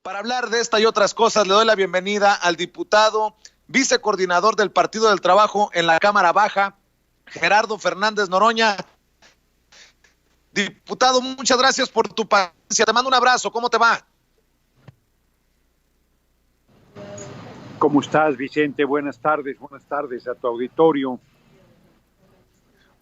Para hablar de esta y otras cosas, le doy la bienvenida al diputado, vicecoordinador del Partido del Trabajo en la Cámara Baja, Gerardo Fernández Noroña. Diputado, muchas gracias por tu paciencia. Te mando un abrazo. ¿Cómo te va? ¿Cómo estás, Vicente? Buenas tardes a tu auditorio.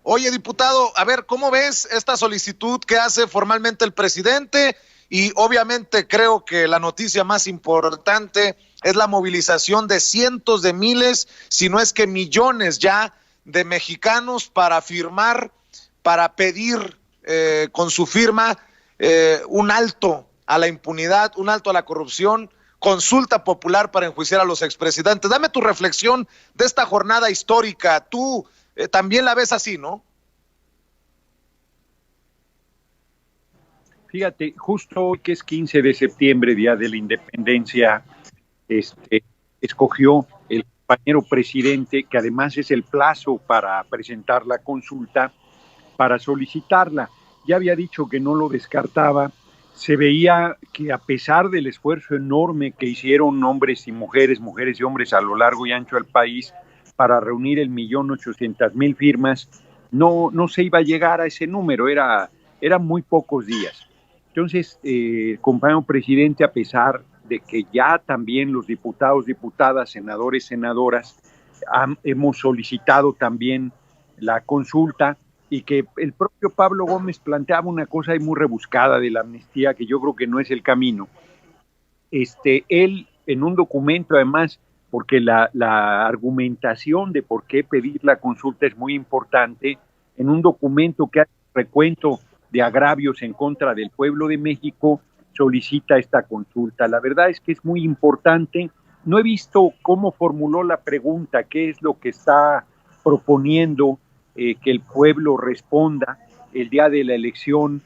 Oye, diputado, a ver, ¿cómo ves esta solicitud que hace formalmente el presidente? Y obviamente creo que la noticia más importante es la movilización de cientos de miles, si no es que millones ya, de mexicanos para firmar, para pedir con su firma un alto a la impunidad, un alto a la corrupción, consulta popular para enjuiciar a los expresidentes. Dame tu reflexión de esta jornada histórica. Tú también la ves así, ¿no? Fíjate, justo hoy que es 15 de septiembre, Día de la Independencia, escogió el compañero presidente, que además es el plazo para presentar la consulta, para solicitarla. Ya había dicho que no lo descartaba. Se veía que a pesar del esfuerzo enorme que hicieron hombres y mujeres y hombres a lo largo y ancho del país para reunir 1.800.000 firmas, no se iba a llegar a ese número, eran muy pocos días. Entonces, compañero presidente, a pesar de que ya también los diputados, diputadas, senadores, senadoras, hemos solicitado también la consulta, y que el propio Pablo Gómez planteaba una cosa muy rebuscada de la amnistía, que yo creo que no es el camino. Él, en un documento, además, porque la argumentación de por qué pedir la consulta es muy importante, en un documento que hace recuento de agravios en contra del pueblo de México, solicita esta consulta. La verdad es que es muy importante. No he visto cómo formuló la pregunta, qué es lo que está proponiendo que el pueblo responda el día de la elección,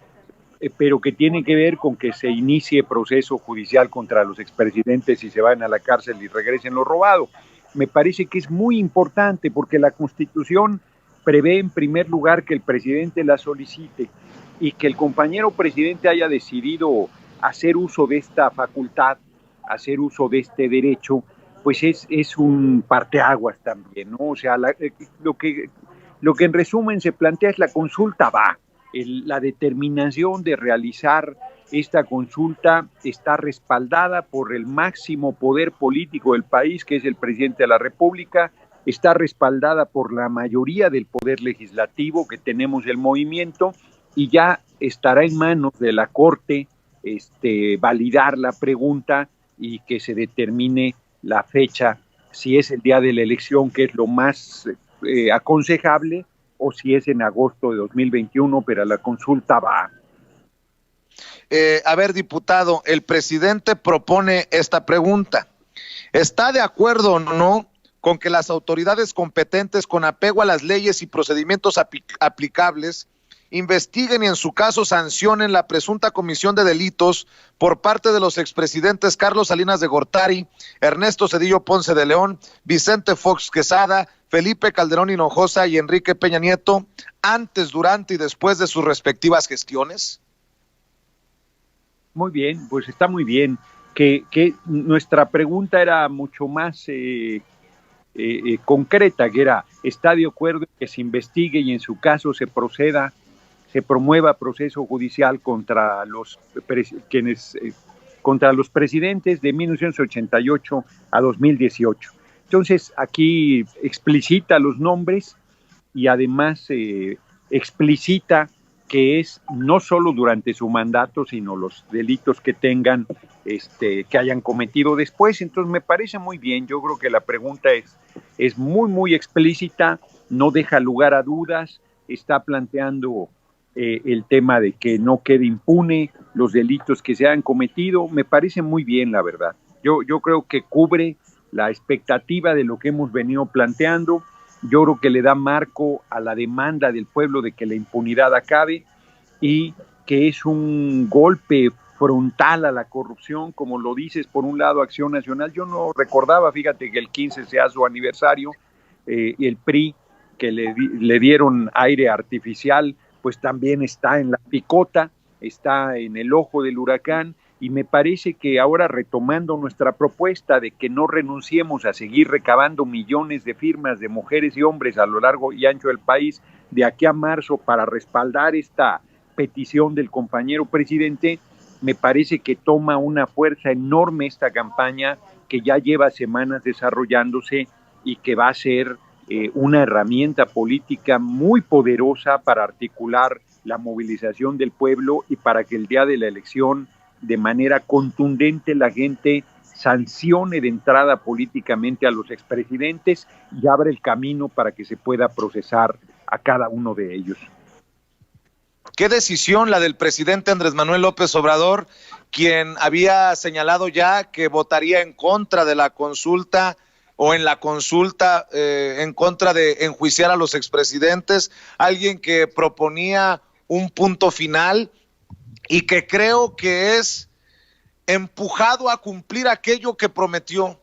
pero que tiene que ver con que se inicie proceso judicial contra los expresidentes y se vayan a la cárcel y regresen lo robado. Me parece que es muy importante porque la Constitución prevé en primer lugar que el presidente la solicite, y que el compañero presidente haya decidido hacer uso de esta facultad, hacer uso de este derecho, pues es un parteaguas también, ¿no? O sea, lo que en resumen se plantea es: la consulta va, la determinación de realizar esta consulta está respaldada por el máximo poder político del país, que es el presidente de la República, está respaldada por la mayoría del poder legislativo que tenemos el movimiento, y ya estará en manos de la Corte validar la pregunta y que se determine la fecha, si es el día de la elección, que es lo más aconsejable, o si es en agosto de 2021, pero la consulta va. A ver, diputado, el presidente propone esta pregunta. ¿Está de acuerdo o no con que las autoridades competentes, con apego a las leyes y procedimientos aplicables, investiguen y en su caso sancionen la presunta comisión de delitos por parte de los expresidentes Carlos Salinas de Gortari, Ernesto Zedillo Ponce de León, Vicente Fox Quesada, Felipe Calderón Hinojosa y Enrique Peña Nieto, antes, durante y después de sus respectivas gestiones? Muy bien, pues está muy bien. Que nuestra pregunta era mucho más concreta, que era: ¿está de acuerdo que se investigue y en su caso se promueva proceso judicial contra los presidentes de 1988 a 2018? Entonces, aquí explicita los nombres y además explicita que es no solo durante su mandato, sino los delitos que tengan, que hayan cometido después. Entonces, me parece muy bien. Yo creo que la pregunta es muy, muy explícita, no deja lugar a dudas, está planteando el tema de que no quede impune los delitos que se han cometido. Me parece muy bien, la verdad. Yo creo que cubre la expectativa de lo que hemos venido planteando. Yo creo que le da marco a la demanda del pueblo de que la impunidad acabe, y que es un golpe frontal a la corrupción, como lo dices. Por un lado, Acción Nacional, yo no recordaba, fíjate, que el 15 sea su aniversario, y el PRI, que le dieron aire artificial, pues también está en la picota, está en el ojo del huracán, y me parece que ahora, retomando nuestra propuesta de que no renunciemos a seguir recabando millones de firmas de mujeres y hombres a lo largo y ancho del país de aquí a marzo para respaldar esta petición del compañero presidente, me parece que toma una fuerza enorme esta campaña que ya lleva semanas desarrollándose y que va a ser una herramienta política muy poderosa para articular la movilización del pueblo y para que el día de la elección, de manera contundente, la gente sancione de entrada políticamente a los expresidentes y abra el camino para que se pueda procesar a cada uno de ellos. Qué decisión la del presidente Andrés Manuel López Obrador, quien había señalado ya que votaría en contra de la consulta o en la consulta en contra de enjuiciar a los expresidentes, alguien que proponía un punto final y que creo que es empujado a cumplir aquello que prometió,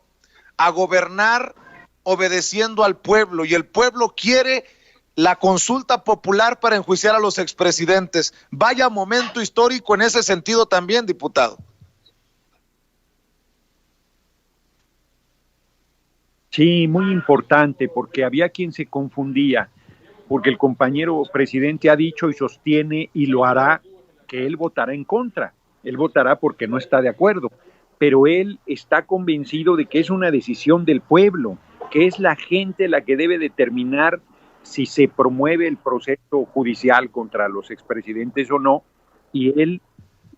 a gobernar obedeciendo al pueblo, y el pueblo quiere la consulta popular para enjuiciar a los expresidentes. Vaya momento histórico en ese sentido también, diputado. Sí, muy importante, porque había quien se confundía, porque el compañero presidente ha dicho y sostiene y lo hará, que él votará en contra, él votará porque no está de acuerdo, pero él está convencido de que es una decisión del pueblo, que es la gente la que debe determinar si se promueve el proceso judicial contra los expresidentes o no, y él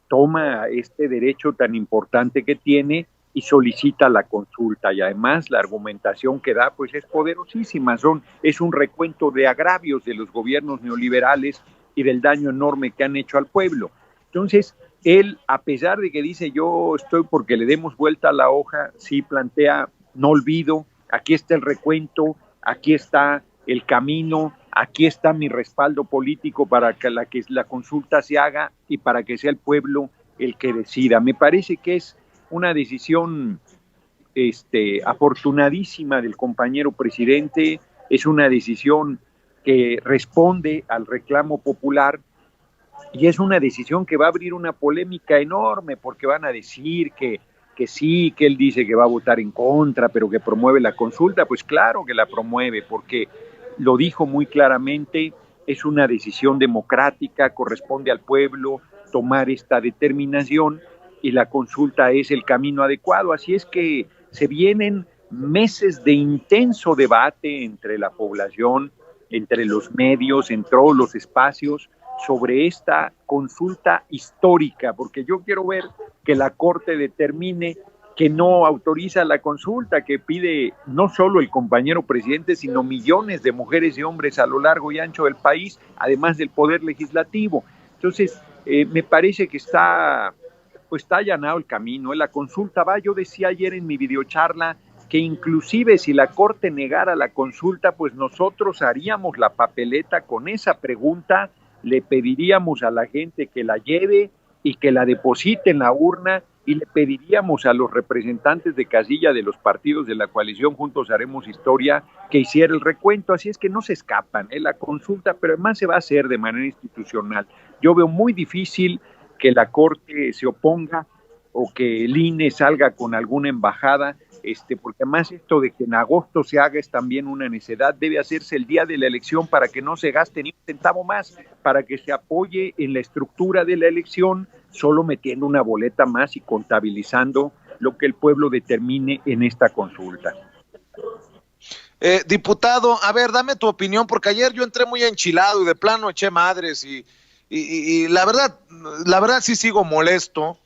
toma este derecho tan importante que tiene y solicita la consulta, y además la argumentación que da pues es poderosísima, es un recuento de agravios de los gobiernos neoliberales y del daño enorme que han hecho al pueblo. Entonces, él, a pesar de que dice yo estoy porque le demos vuelta a la hoja, sí plantea, no olvido, aquí está el recuento, aquí está el camino, aquí está mi respaldo político para que la consulta se haga y para que sea el pueblo el que decida. Me parece que es una decisión afortunadísima del compañero presidente, es una decisión que responde al reclamo popular y es una decisión que va a abrir una polémica enorme, porque van a decir que sí, que él dice que va a votar en contra, pero que promueve la consulta. Pues claro que la promueve, porque lo dijo muy claramente, es una decisión democrática, corresponde al pueblo tomar esta determinación y la consulta es el camino adecuado. Así es que se vienen meses de intenso debate entre la población, entre los medios, en todos los espacios, sobre esta consulta histórica, porque yo quiero ver que la Corte determine que no autoriza la consulta que pide no solo el compañero presidente, sino millones de mujeres y hombres a lo largo y ancho del país, además del Poder Legislativo. Entonces, me parece que está allanado el camino, la consulta va. Yo decía ayer en mi videocharla que inclusive si la Corte negara la consulta, pues nosotros haríamos la papeleta con esa pregunta, le pediríamos a la gente que la lleve y que la deposite en la urna, y le pediríamos a los representantes de casilla de los partidos de la coalición Juntos Haremos Historia que hiciera el recuento. Así es que no se escapan la consulta, pero además se va a hacer de manera institucional. Yo veo muy difícil que la Corte se oponga o que el INE salga con alguna embajada, porque además esto de que en agosto se haga es también una necedad. Debe hacerse el día de la elección para que no se gaste ni un centavo más, para que se apoye en la estructura de la elección, solo metiendo una boleta más y contabilizando lo que el pueblo determine en esta consulta. Diputado, a ver, dame tu opinión, porque ayer yo entré muy enchilado y de plano eché madres y la verdad sí sigo molesto,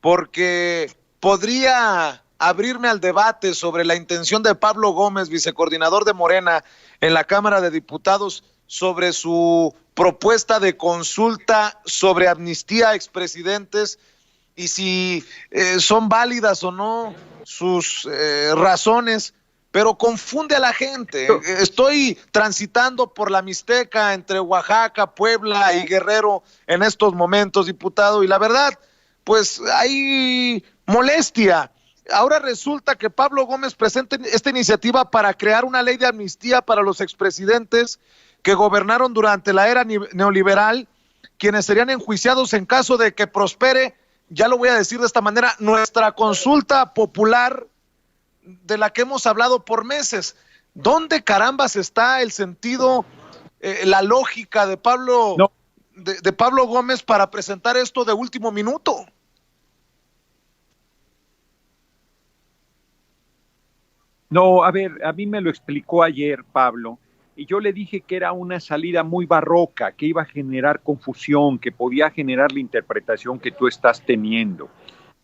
porque podría abrirme al debate sobre la intención de Pablo Gómez, vicecoordinador de Morena en la Cámara de Diputados, sobre su propuesta de consulta sobre amnistía a expresidentes y si son válidas o no sus razones, pero confunde a la gente. Estoy transitando por la Mixteca entre Oaxaca, Puebla y Guerrero en estos momentos, diputado, y la verdad, pues hay molestia. Ahora resulta que Pablo Gómez presenta esta iniciativa para crear una ley de amnistía para los expresidentes que gobernaron durante la era neoliberal, quienes serían enjuiciados en caso de que prospere ya lo voy a decir de esta manera, nuestra consulta popular de la que hemos hablado por meses. ¿Dónde carambas está el sentido, la lógica de Pablo, No, de Pablo Gómez para presentar esto de último minuto? no, a ver, a mí me lo explicó ayer Pablo, y yo le dije que era una salida muy barroca, que iba a generar confusión, que podía generar la interpretación que tú estás teniendo.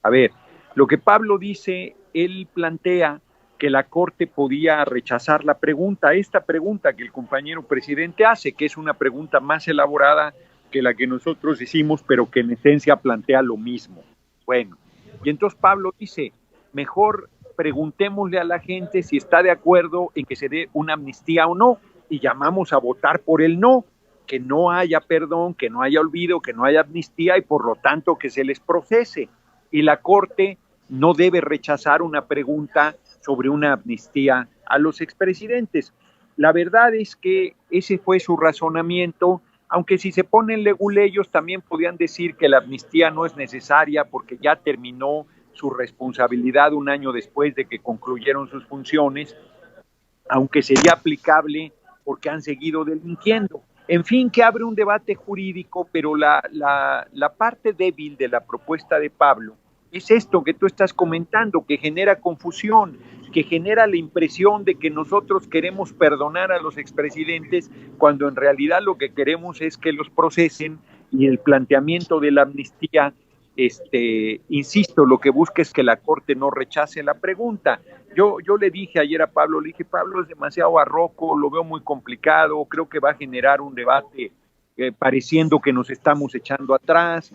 A ver, lo que Pablo dice, él plantea que la Corte podía rechazar la pregunta, esta pregunta que el compañero presidente hace, que es una pregunta más elaborada que la que nosotros hicimos, pero que en esencia plantea lo mismo. Bueno, y entonces Pablo dice, mejor preguntémosle a la gente si está de acuerdo en que se dé una amnistía o no, y llamamos a votar por el no, que no haya perdón, que no haya olvido, que no haya amnistía y por lo tanto que se les procese. Y la Corte no debe rechazar una pregunta sobre una amnistía a los expresidentes. La verdad es que ese fue su razonamiento, aunque si se ponen leguleyos también podían decir que la amnistía no es necesaria porque ya terminó su responsabilidad un año después de que concluyeron sus funciones, aunque sería aplicable porque han seguido delinquiendo. En fin, que abre un debate jurídico, pero la parte débil de la propuesta de Pablo es esto que tú estás comentando, que genera confusión, que genera la impresión de que nosotros queremos perdonar a los expresidentes cuando en realidad lo que queremos es que los procesen, y el planteamiento de la amnistía, insisto, lo que busca es que la Corte no rechace la pregunta. Yo le dije ayer a Pablo, le dije, Pablo, es demasiado barroco, lo veo muy complicado, creo que va a generar un debate pareciendo que nos estamos echando atrás,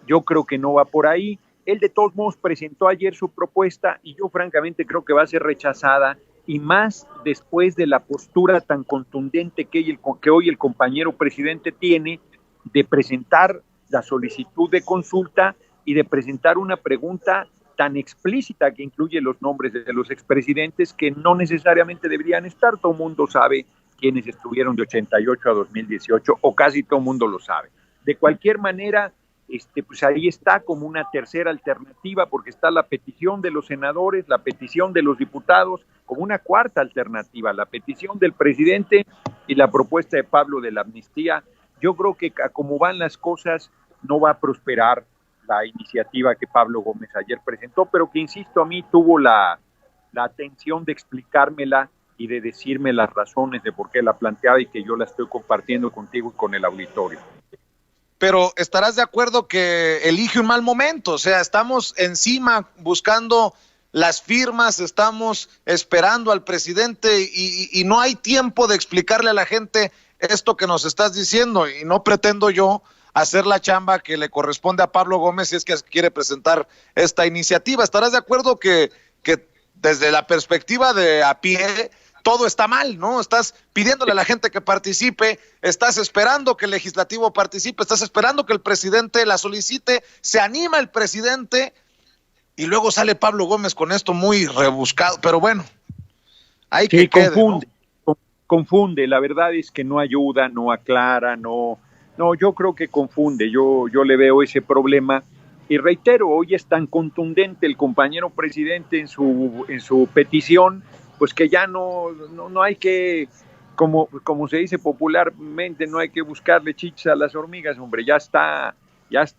yo creo que no va por ahí. Él de todos modos presentó ayer su propuesta y yo francamente creo que va a ser rechazada, y más después de la postura tan contundente que hoy el compañero presidente tiene de presentar la solicitud de consulta y de presentar una pregunta tan explícita que incluye los nombres de los expresidentes que no necesariamente deberían estar. Todo el mundo sabe quiénes estuvieron de 88 a 2018, o casi todo el mundo lo sabe. De cualquier manera, pues ahí está como una tercera alternativa, porque está la petición de los senadores, la petición de los diputados, como una cuarta alternativa, la petición del presidente y la propuesta de Pablo de la amnistía. Yo creo que como van las cosas, no va a prosperar la iniciativa que Pablo Gómez ayer presentó, pero que, insisto, a mí tuvo la atención de explicármela y de decirme las razones de por qué la planteaba, y que yo la estoy compartiendo contigo y con el auditorio. Pero estarás de acuerdo que elige un mal momento, o sea, estamos encima buscando las firmas, estamos esperando al presidente y no hay tiempo de explicarle a la gente esto que nos estás diciendo, y no pretendo yo hacer la chamba que le corresponde a Pablo Gómez si es que quiere presentar esta iniciativa. ¿Estarás de acuerdo que desde la perspectiva de a pie todo está mal, ¿no? Estás pidiéndole a la gente que participe, estás esperando que el legislativo participe, estás esperando que el presidente la solicite, se anima el presidente y luego sale Pablo Gómez con esto muy rebuscado, pero bueno, hay que confunde, ¿no? Confunde, la verdad es que no ayuda, no aclara, no, yo creo que confunde, yo le veo ese problema. Y reitero, hoy es tan contundente el compañero presidente en su petición, pues que ya no hay que, como se dice popularmente, no hay que buscarle chichas a las hormigas, hombre, ya está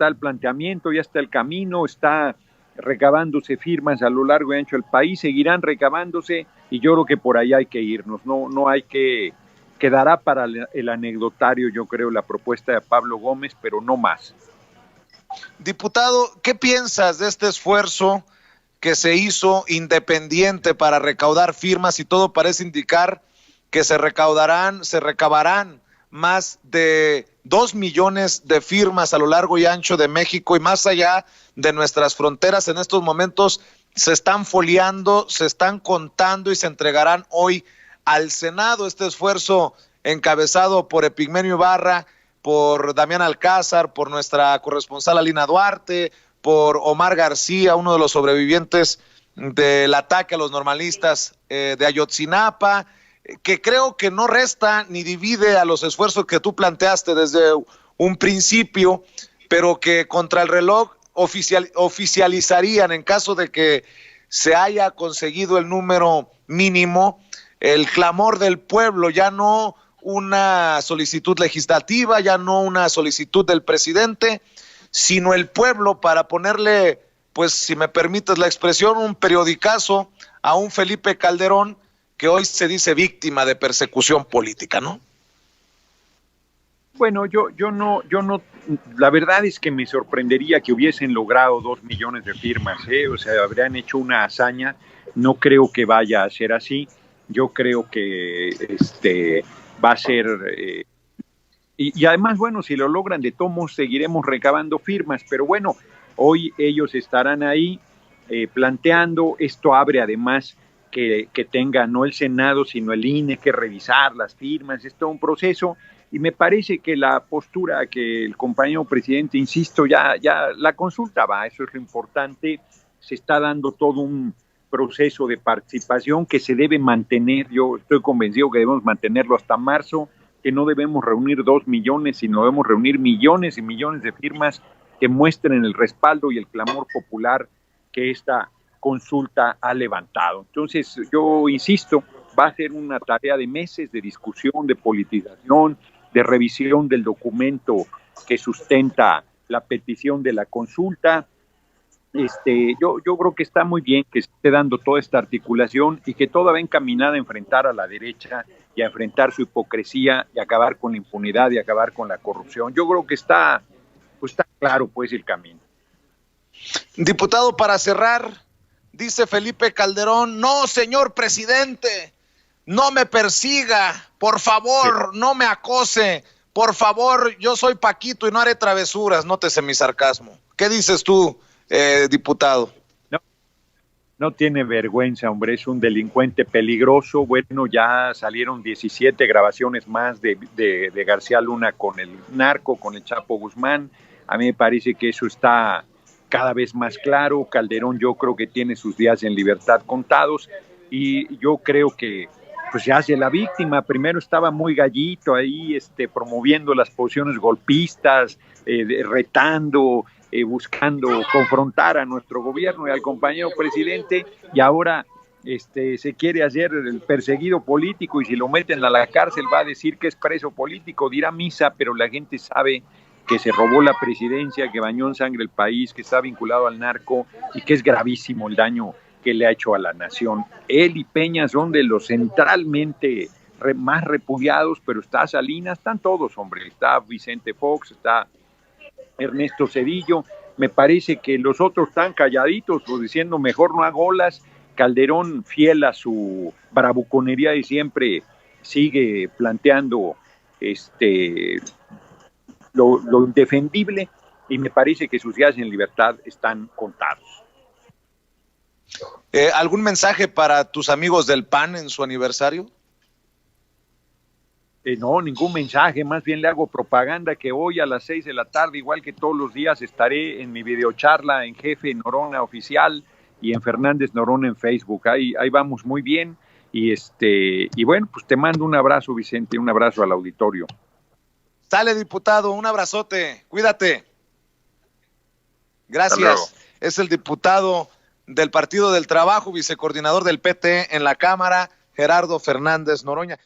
el planteamiento, ya está el camino, está recabándose firmas a lo largo y ancho del país, seguirán recabándose, y yo creo que por ahí hay que irnos, no hay que, quedará para el anecdotario, yo creo, la propuesta de Pablo Gómez, pero no más. Diputado, ¿qué piensas de este esfuerzo que se hizo independiente para recaudar firmas, y todo parece indicar que se recabarán más de 2 millones de firmas a lo largo y ancho de México y más allá de nuestras fronteras? En estos momentos se están foliando, se están contando y se entregarán hoy al Senado. Este esfuerzo encabezado por Epigmenio Ibarra, por Damián Alcázar, por nuestra corresponsal Alina Duarte, por Omar García, uno de los sobrevivientes del ataque a los normalistas de Ayotzinapa, que creo que no resta ni divide a los esfuerzos que tú planteaste desde un principio pero que contra el reloj oficializarían en caso de que se haya conseguido el número mínimo, el clamor del pueblo, ya no una solicitud legislativa, ya no una solicitud del presidente, sino el pueblo para ponerle, pues si me permites la expresión, un periodicazo a un Felipe Calderón que hoy se dice víctima de persecución política, ¿no? Bueno, yo no, la verdad es que me sorprendería que hubiesen logrado 2 millones de firmas, o sea, habrían hecho una hazaña. No creo que vaya a ser así. Yo creo que va a ser, y además, bueno, si lo logran, de todos modos seguiremos recabando firmas, pero bueno, hoy ellos estarán ahí planteando. Esto abre además que tenga no el Senado, sino el INE que revisar las firmas. Es todo un proceso. Y me parece que la postura que el compañero presidente, insisto, ya la consulta va, eso es lo importante. Se está dando todo un proceso de participación que se debe mantener. Yo estoy convencido que debemos mantenerlo hasta marzo, que no debemos reunir 2 millones, sino debemos reunir millones y millones de firmas que muestren el respaldo y el clamor popular que esta consulta ha levantado. Entonces, yo insisto, va a ser una tarea de meses de discusión, de politización, de revisión del documento que sustenta la petición de la consulta. Yo creo que está muy bien que se esté dando toda esta articulación y que toda va encaminada a enfrentar a la derecha y a enfrentar su hipocresía y acabar con la impunidad y acabar con la corrupción. Yo creo que está claro pues el camino. Diputado, para cerrar, dice Felipe Calderón: no, señor presidente, no me persiga, por favor, no me acose, por favor, yo soy Paquito y no haré travesuras. Nótese mi sarcasmo. ¿Qué dices tú, diputado? No tiene vergüenza, hombre, es un delincuente peligroso. Bueno, ya salieron 17 grabaciones más de García Luna con el narco, con el Chapo Guzmán. A mí me parece que eso está cada vez más claro. Calderón, yo creo que tiene sus días en libertad contados, y yo creo que pues se hace la víctima. Primero estaba muy gallito ahí, promoviendo las posiciones golpistas, retando, buscando confrontar a nuestro gobierno y al compañero presidente, y ahora se quiere hacer el perseguido político, y si lo meten a la cárcel va a decir que es preso político, dirá misa, pero la gente sabe que se robó la presidencia, que bañó en sangre el país, que está vinculado al narco y que es gravísimo el daño que le ha hecho a la nación. Él y Peña son de los centralmente más repudiados, pero está Salinas, están todos, hombre, está Vicente Fox, está Ernesto Zedillo. Me parece que los otros están calladitos, pues diciendo mejor no hago olas. Calderón, fiel a su bravuconería y siempre, sigue planteando lo indefendible, y me parece que sus días en libertad están contados. ¿Algún mensaje para tus amigos del PAN en su aniversario? No, ningún mensaje, más bien le hago propaganda que hoy a las 6 de la tarde, igual que todos los días, estaré en mi videocharla en Jefe Norona Oficial y en Fernández Norona en Facebook. Ahí vamos muy bien, y bueno, pues te mando un abrazo, Vicente, un abrazo al auditorio. Sale, diputado, un abrazote, cuídate. Gracias. Es el diputado del Partido del Trabajo, vicecoordinador del PT en la Cámara, Gerardo Fernández Noroña.